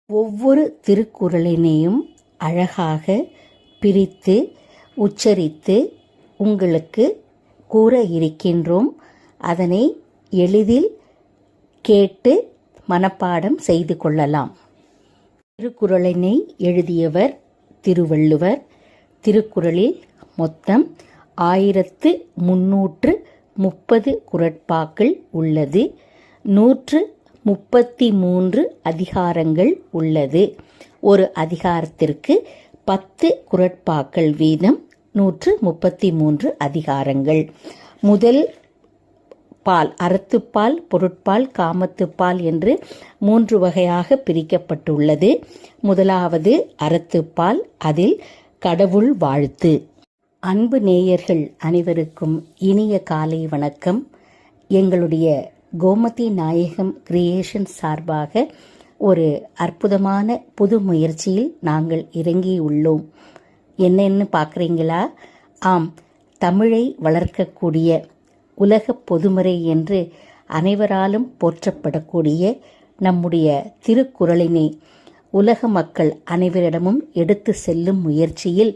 ஒவ்வொரு திருக்குறளினையும் அழகாக பிரித்து உச்சரித்து உங்களுக்கு கூற இருக்கின்றோம். அதனை எளிதில் கேட்டு மனப்பாடம் செய்து கொள்ளலாம். திருக்குறளினை எழுதியவர் திருவள்ளுவர். திருக்குறளில் மொத்தம் 1330 குறட்பாக்கள் உள்ளது. 133 அதிகாரங்கள் உள்ளது. ஒரு அதிகாரத்திற்கு 10 குறட்பாக்கள் வீதம் 133 அதிகாரங்கள். முதல் பால் அறத்துப்பால், பொருட்பால், காமத்துப்பால் என்று 3 வகையாக பிரிக்கப்பட்டுள்ளது. முதலாவது அறத்துப்பால், அதில் கடவுள் வாழ்த்து. அன்பு நேயர்கள் அனைவருக்கும் இனிய காலை வணக்கம். எங்களுடைய கோமதி நாயகம் கிரியேஷன் சார்பாக ஒரு அற்புதமான புது முயற்சியில் நாங்கள் இறங்கியுள்ளோம். என்னென்னு பார்க்குறீங்களா? ஆம், தமிழை வளர்க்கக்கூடிய உலக பொதுமறை என்று அனைவராலும் போற்றப்படக்கூடிய நம்முடைய திருக்குறளினை உலக மக்கள் அனைவரிடமும் எடுத்து செல்லும் முயற்சியில்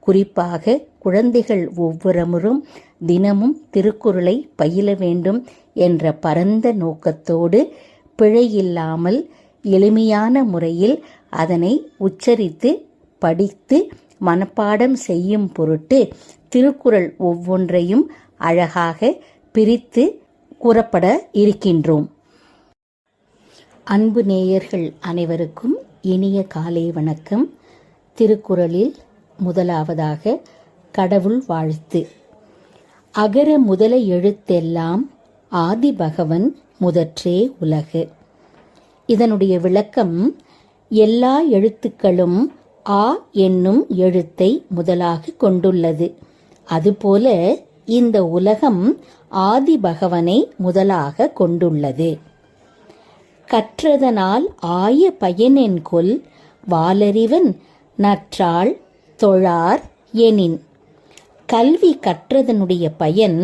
குறிப்பாக குழந்தைகள் ஒவ்வொருவரும் தினமும் திருக்குறளை பயில வேண்டும் என்ற பரந்த நோக்கத்தோடு பிழையில்லாமல் எளிமையான முறையில் அதனை உச்சரித்து படித்து மனப்பாடம் செய்யும் பொருட்டு திருக்குறள் ஒவ்வொன்றையும் அழகாக பிரித்து கூறப்பட இருக்கின்றோம். அன்பு நேயர்கள் அனைவருக்கும் இனிய காலை வணக்கம். திருக்குறளில் முதலாவதாக கடவுள் வாழ்த்து. அகர முதல எழுத்தெல்லாம் ஆதி பகவன் முதற்றே உலகு. இதனுடைய விளக்கம், எல்லா எழுத்துக்களும் ஆ என்னும் எழுத்தை முதலாக கொண்டுள்ளது. அதுபோல இந்த உலகம் ஆதி பகவனை முதலாக கொண்டுள்ளது. கற்றதனால் ஆய பயனென்கொல் வாலறிவன் நற்றாள் தொழார் எனின். கல்வி கற்றதனுடைய பயன்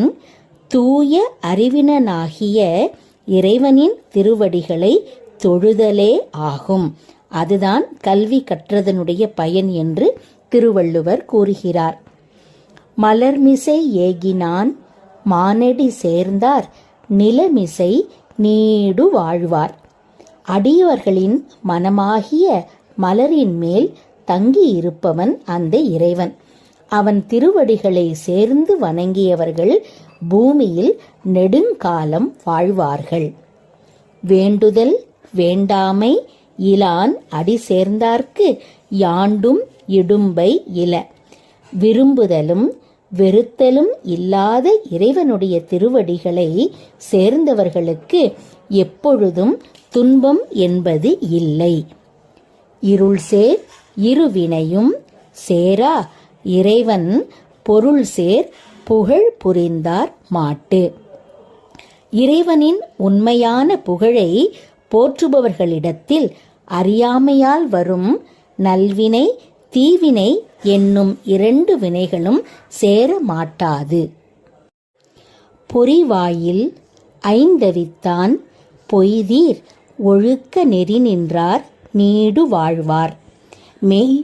தூய அறிவினனாகிய இறைவனின் திருவடிகளை தொழுதலே ஆகும். அதுதான் கல்வி கற்றதனுடைய பயன் என்று திருவள்ளுவர் கூறுகிறார். மலர்மிசை ஏகினான் மானடி சேர்ந்தார் நிலமிசை நீடு வாழ்வார். அடியவர்களின் மனமாகிய மலரின் மேல் தங்கி இருப்பவன் அந்த இறைவன். அவன் திருவடிகளை சேர்ந்து வணங்கியவர்கள் பூமியில் நெடுங்காலம் வாழ்வார்கள். வேண்டுதல் வேண்டாமை இலான் அடி சேர்ந்தார்க்கு யாண்டும் இடும்பை இல. விரும்புதலும் வெறுத்தலும் இல்லாத இறைவனுடைய திருவடிகளை சேர்ந்தவர்களுக்கு எப்பொழுதும் துன்பம் என்பது இல்லை. இருள் சேர் இருவினையும் சேரா இறைவன் பொருள் சேர் புகழ் புரிந்தார் மாட்டு. இறைவனின் உண்மையான புகழை போற்றுபவர்களிடத்தில் அறியாமையால் வரும் நல்வினை தீவினை என்னும் 2 வினைகளும் சேர மாட்டாது. பொறிவாயில் ஐந்தவித்தான் பொய்தீர் ஒழுக்க நெறி நின்றார் நீடு வாழ்வார். மெய்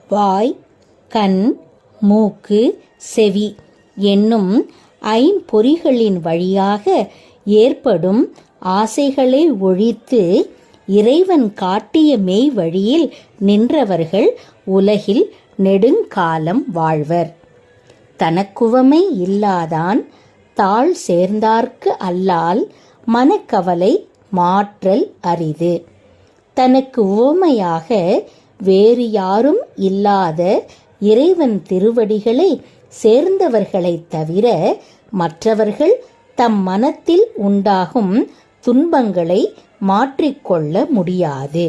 வாய் கண் மூக்கு செவி என்னும் 5 பொறிகளின் வழியாக ஏற்படும் ஆசைகளை ஒழித்து இறைவன் காட்டிய மெய் வழியில் நின்றவர்கள் உலகில் நெடுங்காலம் வாழ்வர். தனக்குவமை இல்லாதான் தாழ் சேர்ந்தார்க்கு அல்லால் மனக்கவலை மாற்றல் அரிது. தனக்கு உவமையாக வேறு யாரும் இல்லாத இறைவன் திருவடிகளை சேர்ந்தவர்களைத் தவிர மற்றவர்கள் தம் மனத்தில் உண்டாகும் துன்பங்களை மாற்றிக்கொள்ள முடியாது.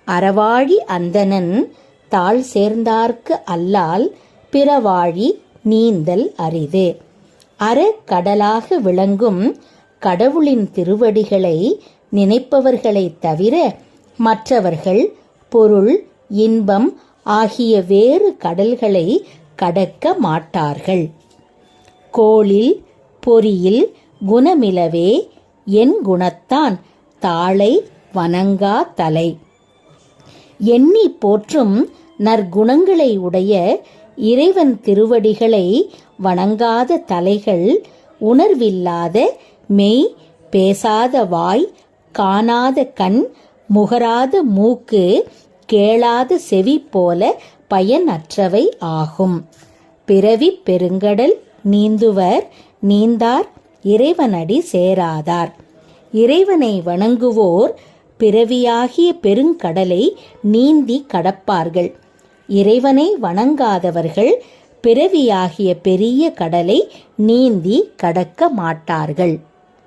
அறவாழி அந்தணன் தாழ் சேர்ந்தார்க்கு அல்லால் பிறவாழி நீந்தல் அரிது. அறக்கடலாக விளங்கும் கடவுளின் திருவடிகளை நினைப்பவர்களைத் தவிர மற்றவர்கள் பொருள் இன்பம் ஆகிய வேறு கடல்களை கடக்க மாட்டார்கள். கோளில் பொறியில் குணமிலவே என் குணத்தான் தாளை வணங்கா தலை. எண்ணி போற்றும் நற்குணங்களை உடைய இறைவன் திருவடிகளை வணங்காத தலைகள், உணர்வில்லாத மெய், பேசாத வாய், காணாத கண், முகராத மூக்கு, கேளாத செவி போல பயனற்றவை ஆகும். பிறவி பெருங்கடல் நீந்துவர் நீந்தார் இறைவனடி சேராதார். இறைவனை வணங்குவோர் பிறவியாகிய பெருங்கடலை நீந்தி கடப்பார்கள். இறைவனை வணங்காதவர்கள் பிறவியாகிய பெரிய கடலை நீந்தி கடக்க மாட்டார்கள்.